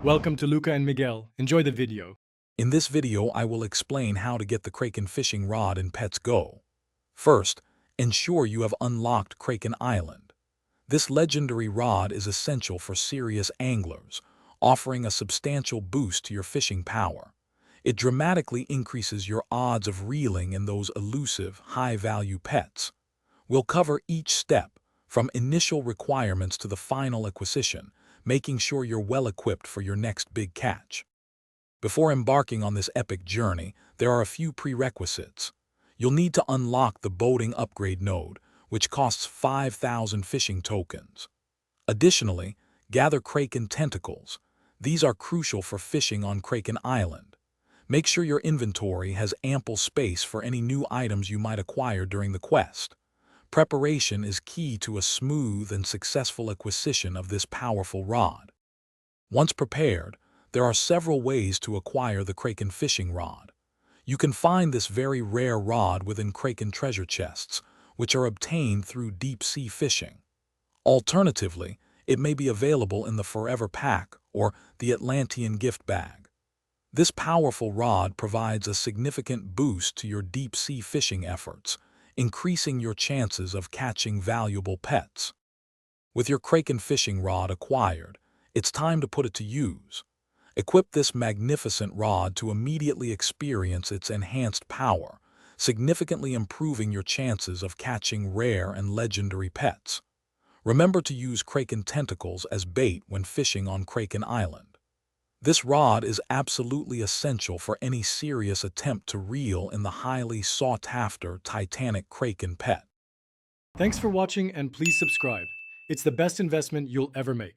Welcome to Luca and Miguel. Enjoy the video. In this video, I will explain how to get the Kraken fishing rod in Pets Go. First, ensure you have unlocked Kraken Island. This legendary rod is essential for serious anglers, offering a substantial boost to your fishing power. It dramatically increases your odds of reeling in those elusive, high-value pets. We'll cover each step, from initial requirements to the final acquisition, making sure you're well-equipped for your next big catch. Before embarking on this epic journey, there are a few prerequisites. You'll need to unlock the boating upgrade node, which costs 5,000 fishing tokens. Additionally, gather Kraken tentacles. These are crucial for fishing on Kraken Island. Make sure your inventory has ample space for any new items you might acquire during the quest. Preparation is key to a smooth and successful acquisition of this powerful rod. Once prepared, there are several ways to acquire the Kraken fishing rod. You can find this very rare rod within Kraken treasure chests, which are obtained through deep-sea fishing. Alternatively, it may be available in the Forever Pack or the Atlantean gift bag. This powerful rod provides a significant boost to your deep-sea fishing efforts, increasing your chances of catching valuable pets. With your Kraken fishing rod acquired, it's time to put it to use. Equip this magnificent rod to immediately experience its enhanced power, significantly improving your chances of catching rare and legendary pets. Remember to use Kraken tentacles as bait when fishing on Kraken Island. This rod is absolutely essential for any serious attempt to reel in the highly sought-after Titanic Kraken pet. Thanks for watching and please subscribe. It's the best investment you'll ever make.